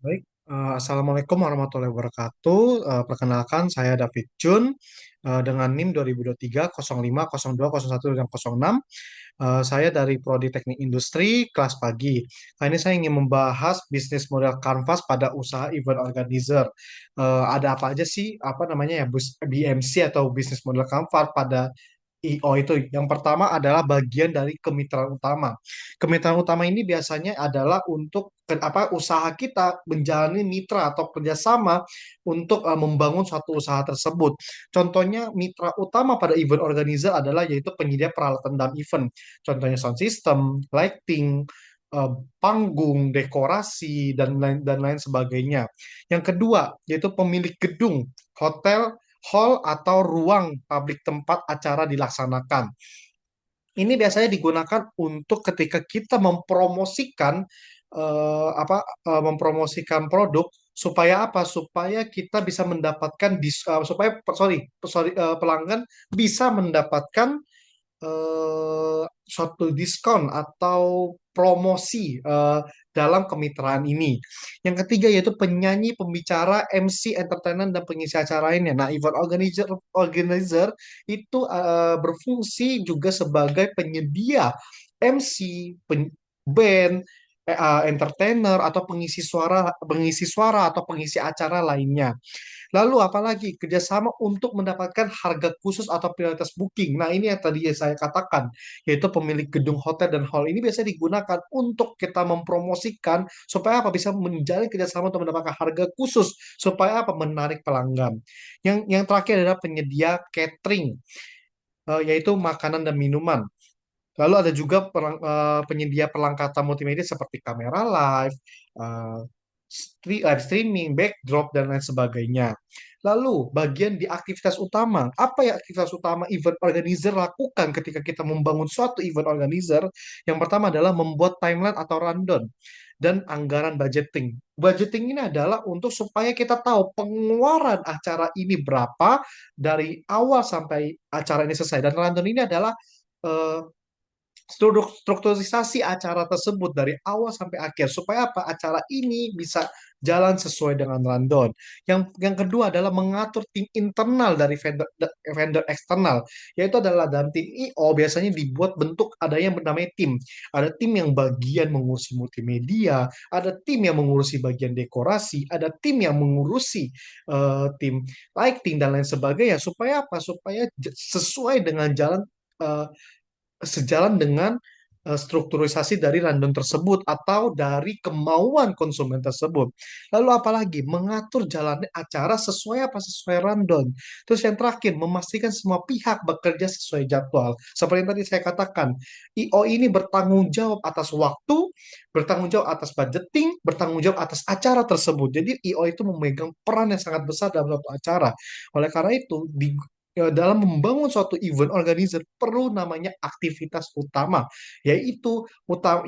Baik, Assalamualaikum warahmatullahi wabarakatuh. Perkenalkan, saya David Jun dengan NIM 2023 05 02 01 dan 06. Saya dari Prodi Teknik Industri kelas pagi. Kali ini saya ingin membahas bisnis model Canvas pada usaha event organizer. Ada apa aja sih, apa namanya ya, BMC atau bisnis model Canvas pada IO itu. Yang pertama adalah bagian dari kemitraan utama. Kemitraan utama ini biasanya adalah untuk usaha kita menjalani mitra atau kerjasama untuk membangun suatu usaha tersebut. Contohnya mitra utama pada event organizer adalah yaitu penyedia peralatan dalam event. Contohnya sound system, lighting, eh, panggung, dekorasi dan lain sebagainya. Yang kedua yaitu pemilik gedung, hotel, hall atau ruang publik tempat acara dilaksanakan. Ini biasanya digunakan untuk ketika kita mempromosikan mempromosikan produk supaya apa? Supaya kita bisa mendapatkan pelanggan bisa mendapatkan suatu diskon atau promosi dalam kemitraan ini. Yang ketiga yaitu penyanyi, pembicara, MC, entertainer dan pengisi acara lainnya. Nah, event organizer itu berfungsi juga sebagai penyedia MC, band, entertainer atau pengisi suara atau pengisi acara lainnya. Lalu apalagi kerjasama untuk mendapatkan harga khusus atau prioritas booking. Nah, ini yang tadi saya katakan, yaitu pemilik gedung hotel dan hall ini biasanya digunakan untuk kita mempromosikan supaya apa bisa menjalin kerjasama untuk mendapatkan harga khusus supaya apa menarik pelanggan. Yang terakhir adalah penyedia catering, yaitu makanan dan minuman. Lalu ada juga penyedia perlengkapan multimedia seperti kamera live, eh, live streaming, backdrop, dan lain sebagainya. Lalu, bagian di aktivitas utama. Apa ya aktivitas utama event organizer lakukan ketika kita membangun suatu event organizer? Yang pertama adalah membuat timeline atau rundown dan anggaran budgeting. Budgeting ini adalah untuk supaya kita tahu pengeluaran acara ini berapa dari awal sampai acara ini selesai. Dan rundown ini adalah eh, strukturisasi acara tersebut dari awal sampai akhir supaya apa acara ini bisa jalan sesuai dengan rundown. Yang kedua adalah mengatur tim internal dari vendor eksternal, yaitu adalah dalam tim IO biasanya dibuat bentuk ada yang bernama tim. Ada tim yang bagian mengurusi multimedia, ada tim yang mengurusi bagian dekorasi, ada tim yang mengurusi tim lighting dan lain sebagainya supaya apa? Supaya sesuai dengan eh, sejalan dengan strukturisasi dari rundown tersebut atau dari kemauan konsumen tersebut. Lalu apalagi mengatur jalannya acara sesuai apa sesuai rundown. Terus yang terakhir memastikan semua pihak bekerja sesuai jadwal. Seperti yang tadi saya katakan, IO ini bertanggung jawab atas waktu, bertanggung jawab atas budgeting, bertanggung jawab atas acara tersebut. Jadi IO itu memegang peran yang sangat besar dalam suatu acara. Oleh karena itu, dalam membangun suatu event organizer perlu namanya aktivitas utama, yaitu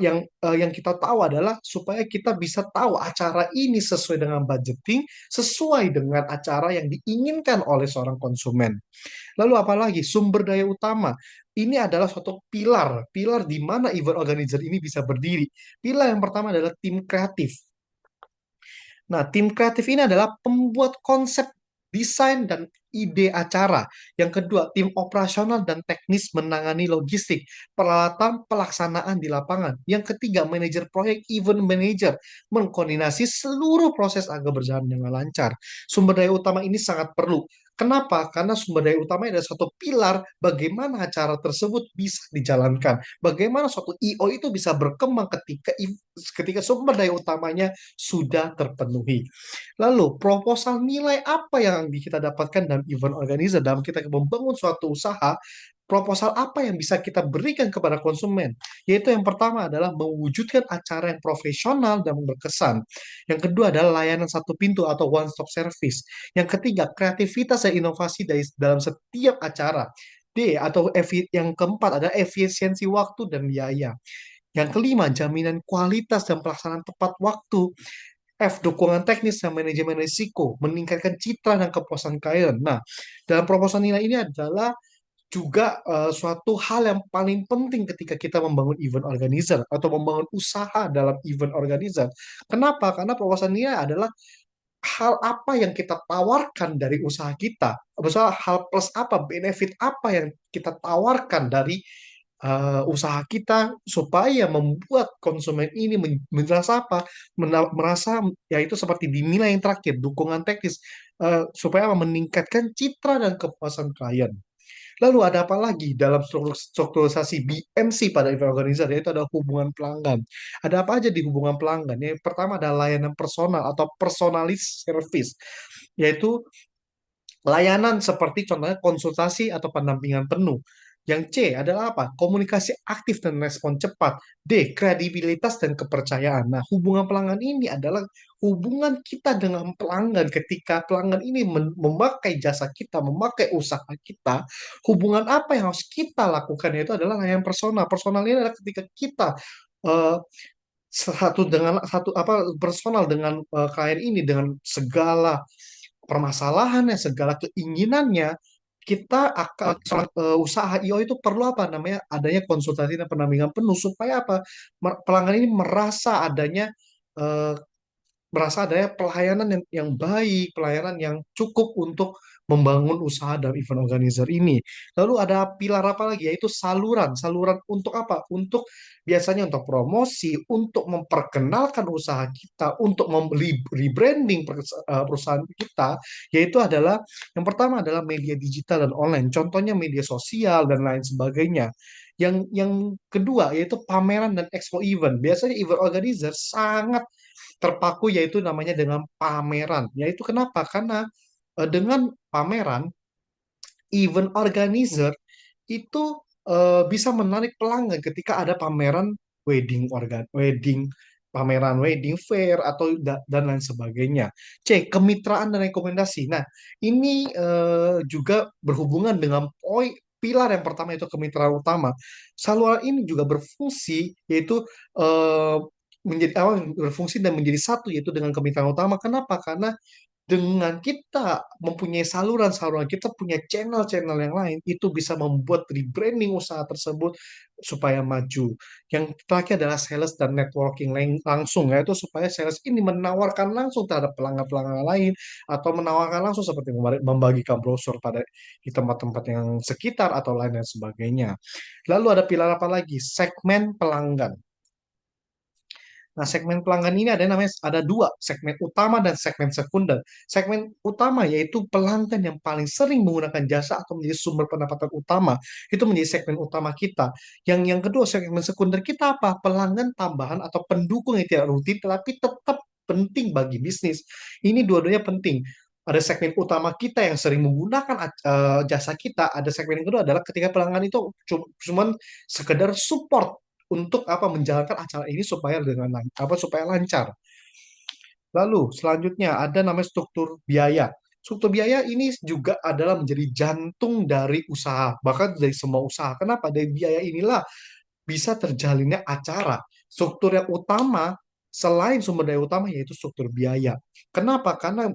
yang kita tahu adalah supaya kita bisa tahu acara ini sesuai dengan budgeting, sesuai dengan acara yang diinginkan oleh seorang konsumen. Lalu apalagi sumber daya utama. Ini adalah suatu pilar di mana event organizer ini bisa berdiri. Pilar yang pertama adalah tim kreatif. Nah, tim kreatif ini adalah pembuat konsep, desain, dan ide acara. Yang kedua, tim operasional dan teknis menangani logistik, peralatan pelaksanaan di lapangan. Yang ketiga, manajer proyek, event manager, mengkoordinasi seluruh proses agar berjalan dengan lancar. Sumber daya utama ini sangat perlu. Kenapa? Karena sumber daya utama adalah suatu pilar bagaimana acara tersebut bisa dijalankan. Bagaimana suatu IO itu bisa berkembang ketika sumber daya utamanya sudah terpenuhi. Lalu, proposal nilai apa yang kita dapatkan dalam event organizer, dalam kita membangun suatu usaha, proposal apa yang bisa kita berikan kepada konsumen? Yaitu yang pertama adalah mewujudkan acara yang profesional dan berkesan. Yang kedua adalah layanan satu pintu atau one stop service. Yang ketiga, kreativitas dan inovasi dalam setiap acara. Yang keempat adalah efisiensi waktu dan biaya. Yang kelima, jaminan kualitas dan pelaksanaan tepat waktu. Dukungan teknis dan manajemen risiko, meningkatkan citra dan kepuasan klien. Nah, dalam proposal nilai ini adalah juga suatu hal yang paling penting ketika kita membangun event organizer atau membangun usaha dalam event organizer. Kenapa? Karena perwawasan ini adalah hal apa yang kita tawarkan dari usaha kita. Misalnya hal plus apa, benefit apa yang kita tawarkan dari usaha kita supaya membuat konsumen ini merasa apa? Merasa yaitu seperti di nilai yang terakhir, dukungan teknis supaya meningkatkan citra dan kepuasan klien. Lalu ada apa lagi dalam strukturisasi BMC pada event organizer, yaitu ada hubungan pelanggan. Ada apa aja di hubungan pelanggan? Yang pertama ada layanan personal atau personalis service, yaitu layanan seperti contohnya konsultasi atau pendampingan penuh. Yang C adalah apa? Komunikasi aktif dan respon cepat. D, kredibilitas dan kepercayaan. Nah, hubungan pelanggan ini adalah hubungan kita dengan pelanggan ketika pelanggan ini memakai jasa kita, memakai usaha kita. Hubungan apa yang harus kita lakukan yaitu adalah layanan personal. Personal ini adalah ketika kita eh, satu dengan satu apa personal dengan klien ini dengan segala permasalahannya, segala keinginannya, kita akan usaha IO itu perlu apa namanya adanya konsultasi dan pendampingan penuh supaya apa pelanggan ini eh, merasa adanya pelayanan yang baik, pelayanan yang cukup untuk membangun usaha dan event organizer ini. Lalu ada pilar apa lagi? Yaitu saluran. Saluran untuk apa? Untuk biasanya untuk promosi, untuk memperkenalkan usaha kita, untuk membeli rebranding perusahaan kita, yaitu adalah yang pertama adalah media digital dan online. Contohnya media sosial dan lain sebagainya. Yang kedua yaitu pameran dan expo event. Biasanya event organizer sangat terpaku yaitu namanya dengan pameran. Yaitu kenapa? Karena dengan pameran, event organizer itu bisa menarik pelanggan ketika ada pameran wedding, pameran wedding fair atau dan lain sebagainya. C, kemitraan dan rekomendasi. Nah, ini juga berhubungan dengan poin pilar yang pertama itu kemitraan utama. Saluran ini juga berfungsi yaitu eh, menjadi berfungsi dan menjadi satu yaitu dengan kemitraan utama. Kenapa? Karena dengan kita mempunyai saluran-saluran, kita punya channel-channel yang lain, itu bisa membuat rebranding usaha tersebut supaya maju. Yang terakhir adalah sales dan networking langsung, yaitu supaya sales ini menawarkan langsung terhadap pelanggan-pelanggan lain, atau menawarkan langsung seperti membagikan brosur pada di tempat-tempat yang sekitar atau lain dan sebagainya. Lalu ada pilar apa lagi? Segmen pelanggan. Nah, segmen pelanggan ini ada namanya ada dua, segmen utama dan segmen sekunder. Segmen utama yaitu pelanggan yang paling sering menggunakan jasa atau menjadi sumber pendapatan utama. Itu menjadi segmen utama kita. Yang kedua, segmen sekunder kita apa? Pelanggan tambahan atau pendukung yang tidak rutin tetapi tetap penting bagi bisnis. Ini dua-duanya penting. Ada segmen utama kita yang sering menggunakan jasa kita. Ada segmen yang kedua adalah ketika pelanggan itu cuman sekedar support untuk apa menjalankan acara ini supaya dengan apa supaya lancar. Lalu selanjutnya ada namanya struktur biaya. Struktur biaya ini juga adalah menjadi jantung dari usaha, bahkan dari semua usaha. Kenapa? Dari biaya inilah bisa terjalinnya acara. Struktur yang utama selain sumber daya utama yaitu struktur biaya. Kenapa? Karena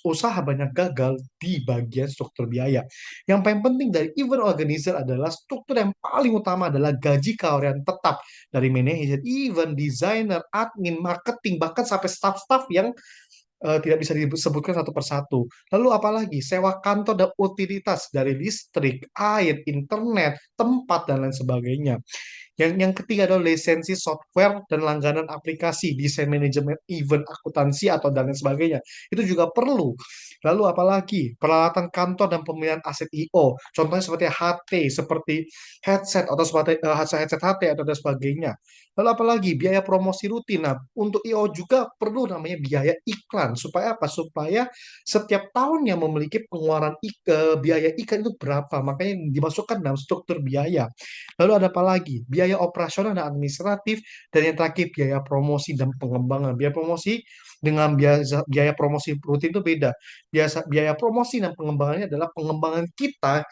usaha banyak gagal di bagian struktur biaya. Yang paling penting dari event organizer adalah struktur yang paling utama adalah gaji karyawan tetap dari manajer event, desainer, admin, marketing, bahkan sampai staff-staff yang tidak bisa disebutkan satu persatu. Lalu apalagi sewa kantor dan utilitas dari listrik, air, internet, tempat dan lain sebagainya. Yang ketiga adalah lisensi software dan langganan aplikasi, desain manajemen event, akuntansi atau dan lain sebagainya. Itu juga perlu. Lalu apalagi peralatan kantor dan pemilihan aset I/O. Contohnya seperti HT, seperti headset atau seperti headset HT atau dan sebagainya. Lalu apalagi biaya promosi rutin. Nah, untuk I/O juga perlu namanya biaya iklan. Supaya apa? Supaya setiap tahunnya memiliki pengeluaran biaya iklan itu berapa. Makanya dimasukkan dalam struktur biaya. Lalu ada apa lagi? Biaya operasional dan administratif, dan yang terakhir biaya promosi dan pengembangan. Biaya promosi dengan biaya promosi rutin itu beda. Biaya promosi dan pengembangannya adalah pengembangan kita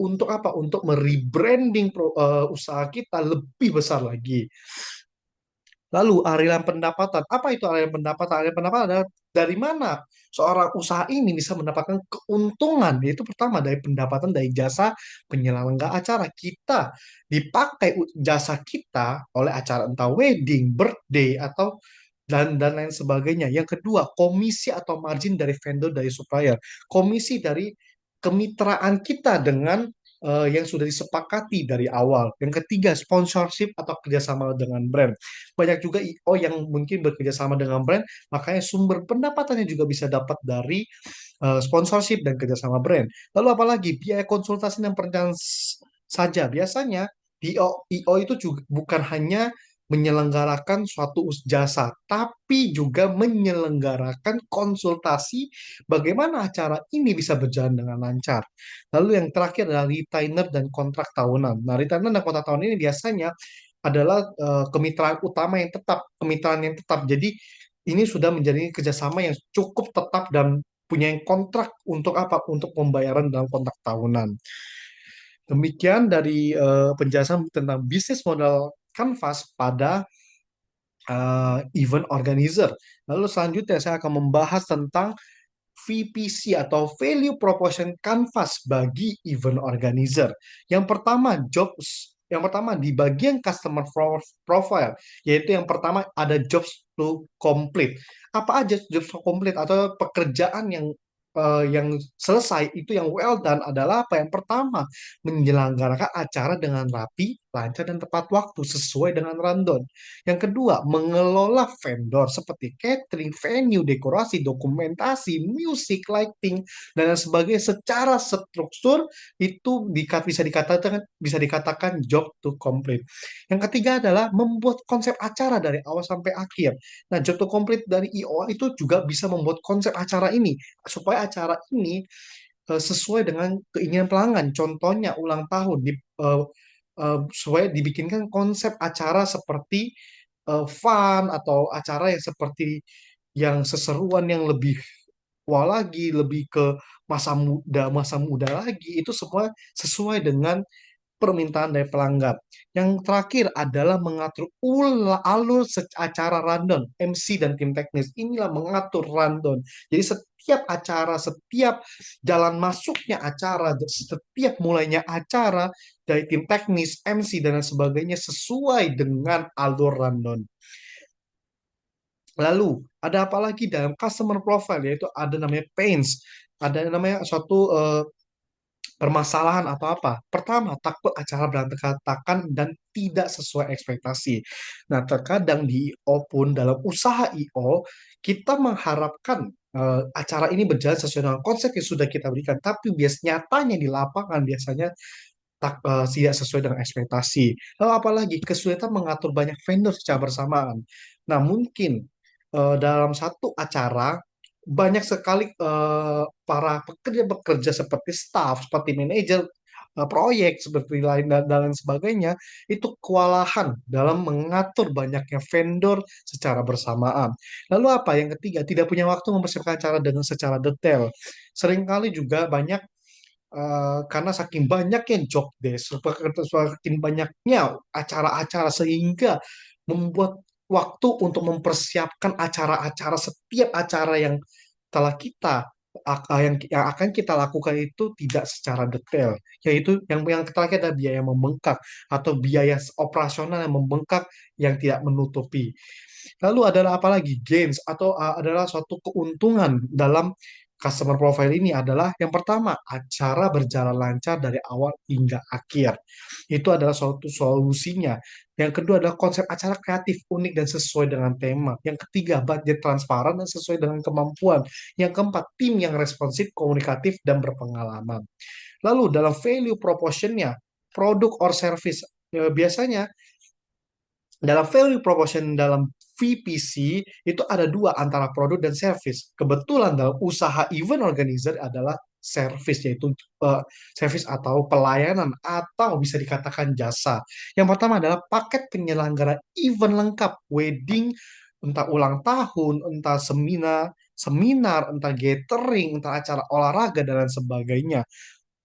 untuk apa? Untuk merebranding usaha kita lebih besar lagi. Lalu aliran pendapatan, apa itu aliran pendapatan? Aliran pendapatan adalah dari mana seorang usaha ini bisa mendapatkan keuntungan, yaitu pertama dari pendapatan dari jasa penyelenggara acara. Kita dipakai jasa kita oleh acara entah wedding, birthday, atau dan lain sebagainya. Yang kedua, komisi atau margin dari vendor dari supplier. Komisi dari kemitraan kita dengan yang sudah disepakati dari awal. Yang ketiga, sponsorship atau kerjasama dengan brand. Banyak juga IO yang mungkin bekerjasama dengan brand, makanya sumber pendapatannya juga bisa dapat dari sponsorship dan kerjasama brand. Lalu apalagi biaya konsultasi dan perencanaan saja. Biasanya IO itu juga bukan hanya menyelenggarakan suatu jasa, tapi juga menyelenggarakan konsultasi bagaimana acara ini bisa berjalan dengan lancar. Lalu yang terakhir adalah retainer dan kontrak tahunan. Nah, retainer dan kontrak tahunan ini biasanya adalah kemitraan utama yang tetap, kemitraan yang tetap. Jadi ini sudah menjadi kerjasama yang cukup tetap dan punya kontrak untuk apa? Untuk pembayaran dalam kontrak tahunan. Demikian dari penjelasan tentang bisnis model Canvas pada event organizer. Lalu selanjutnya saya akan membahas tentang VPC atau Value Proposition Canvas bagi event organizer. Yang pertama di bagian customer profile, yaitu yang pertama ada jobs to complete. Apa aja jobs to complete atau pekerjaan yang selesai itu yang well done adalah apa? Yang pertama, menyelenggarakan acara dengan rapi, lancar dan tepat waktu sesuai dengan rundown. Yang kedua, mengelola vendor seperti catering, venue, dekorasi, dokumentasi, musik, lighting, dan lain sebagainya secara struktur itu bisa dikatakan job to complete. Yang ketiga adalah membuat konsep acara dari awal sampai akhir. Nah, job to complete dari IO itu juga bisa membuat konsep acara ini supaya acara ini sesuai dengan keinginan pelanggan. Contohnya ulang tahun supaya dibikinkan konsep acara seperti fun atau acara yang seperti yang seseruan yang lebih wah lagi, lebih ke masa muda lagi. Itu semua sesuai dengan permintaan dari pelanggan. Yang terakhir adalah mengatur alur acara rundown, MC dan tim teknis. Inilah mengatur rundown. Jadi setiap acara, setiap jalan masuknya acara, setiap mulainya acara dari tim teknis, MC dan lain sebagainya sesuai dengan alur rundown. Lalu ada apa lagi dalam customer profile, yaitu ada namanya pains, ada namanya suatu permasalahan atau apa. Pertama, takut acara berantakan dan tidak sesuai ekspektasi. Nah, terkadang di IO pun dalam usaha IO, kita mengharapkan acara ini berjalan sesuai dengan konsep yang sudah kita berikan, tapi nyatanya di lapangan biasanya tidak sesuai dengan ekspektasi. Lalu apalagi kesulitan mengatur banyak vendor secara bersamaan. Nah, mungkin dalam satu acara banyak sekali para pekerja-pekerja seperti staff, seperti manajer proyek, seperti dan lain sebagainya, itu kewalahan dalam mengatur banyaknya vendor secara bersamaan. Lalu apa? Yang ketiga, tidak punya waktu mempersiapkan acara dengan secara detail. Seringkali juga banyak karena saking banyaknya job desk, saking banyaknya acara-acara sehingga membuat waktu untuk mempersiapkan acara-acara setiap acara yang telah kita yang akan kita lakukan itu tidak secara detail, yaitu yang terakhir adalah biaya membengkak atau biaya operasional yang membengkak yang tidak menutupi. Lalu adalah apa lagi? Gains atau adalah suatu keuntungan dalam customer profile ini adalah yang pertama, acara berjalan lancar dari awal hingga akhir. Itu adalah suatu solusinya. Yang kedua adalah konsep acara kreatif, unik dan sesuai dengan tema. Yang ketiga, budget transparan dan sesuai dengan kemampuan. Yang keempat, tim yang responsif, komunikatif, dan berpengalaman. Lalu dalam value proportionnya, produk or service, biasanya dalam value proposition dalam VPC itu ada dua antara produk dan service. Kebetulan dalam usaha event organizer adalah service, yaitu service atau pelayanan atau bisa dikatakan jasa. Yang pertama adalah paket penyelenggara event lengkap, wedding, entah ulang tahun, entah seminar, entah gathering, entah acara olahraga dan lain sebagainya.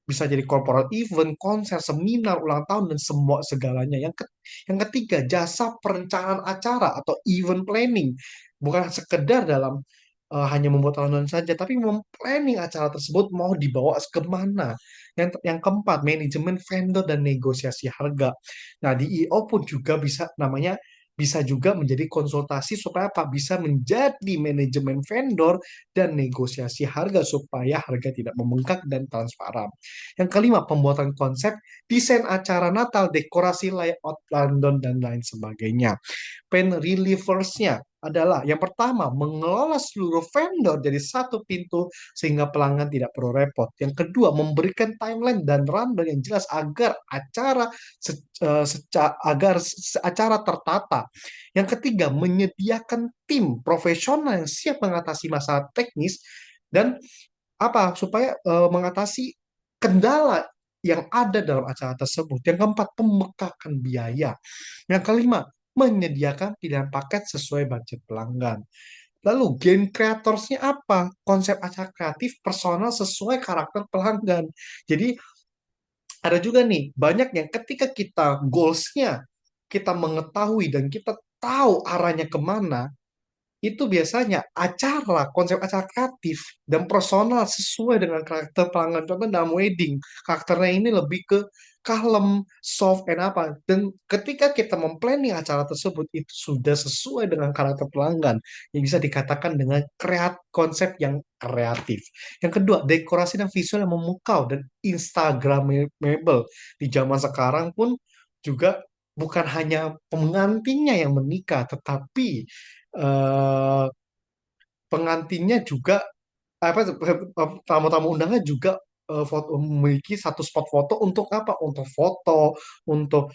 bisa jadi corporate event, konser, seminar, ulang tahun, dan semua segalanya. Yang ketiga, jasa perencanaan acara atau event planning. Bukan sekedar dalam hanya membuat rundown saja, tapi memplanning acara tersebut mau dibawa kemana. Yang keempat, manajemen vendor dan negosiasi harga. Nah, di I/O pun juga bisa juga menjadi konsultasi supaya apa? Bisa menjadi manajemen vendor dan negosiasi harga supaya harga tidak membengkak dan transparan. Yang kelima, pembuatan konsep, desain acara Natal, dekorasi layout London, dan lain sebagainya. Pain relieversnya adalah yang pertama, mengelola seluruh vendor dari satu pintu sehingga pelanggan tidak perlu repot. Yang kedua, memberikan timeline dan rundown yang jelas agar acara tertata. Yang ketiga, menyediakan tim profesional yang siap mengatasi masalah teknis dan apa supaya mengatasi kendala yang ada dalam acara tersebut. Yang keempat, pembekakan biaya. Yang kelima, menyediakan pilihan paket sesuai budget pelanggan. Lalu game creatorsnya apa? Konsep acara kreatif personal sesuai karakter pelanggan. Jadi ada juga nih, banyak yang ketika kita goals-nya, kita mengetahui dan kita tahu arahnya kemana, itu biasanya konsep acara kreatif dan personal sesuai dengan karakter pelanggan. Contoh dalam wedding, karakternya ini lebih ke kalem, soft, and apa. Dan ketika kita memplanning acara tersebut, itu sudah sesuai dengan karakter pelanggan. Yang bisa dikatakan dengan konsep yang kreatif. Yang kedua, dekorasi dan visual yang memukau dan Instagramable. Di zaman sekarang pun juga bukan hanya pengantinnya yang menikah, tetapi eh, pengantinnya juga tamu-tamu undangan juga memiliki satu spot foto untuk apa? Untuk foto, untuk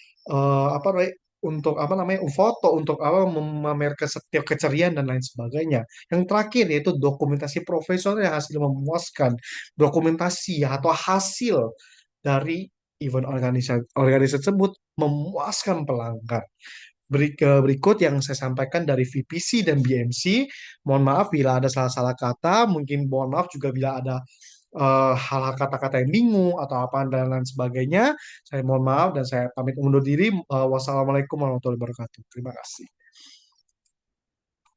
apa namanya? Untuk apa namanya? Foto untuk apa memamerkan setiap keceriaan dan lain sebagainya. Yang terakhir yaitu dokumentasi profesional yang hasil memuaskan, dokumentasi atau hasil dari event organisasi organisasi tersebut memuaskan pelanggan. Berikut yang saya sampaikan dari VPC dan BMC. Mohon maaf bila ada salah-salah kata, mungkin mohon maaf juga bila ada hal-hal kata-kata yang bingung atau apa dan lain sebagainya. Saya mohon maaf dan saya pamit undur diri. Wassalamualaikum warahmatullahi wabarakatuh. Terima kasih.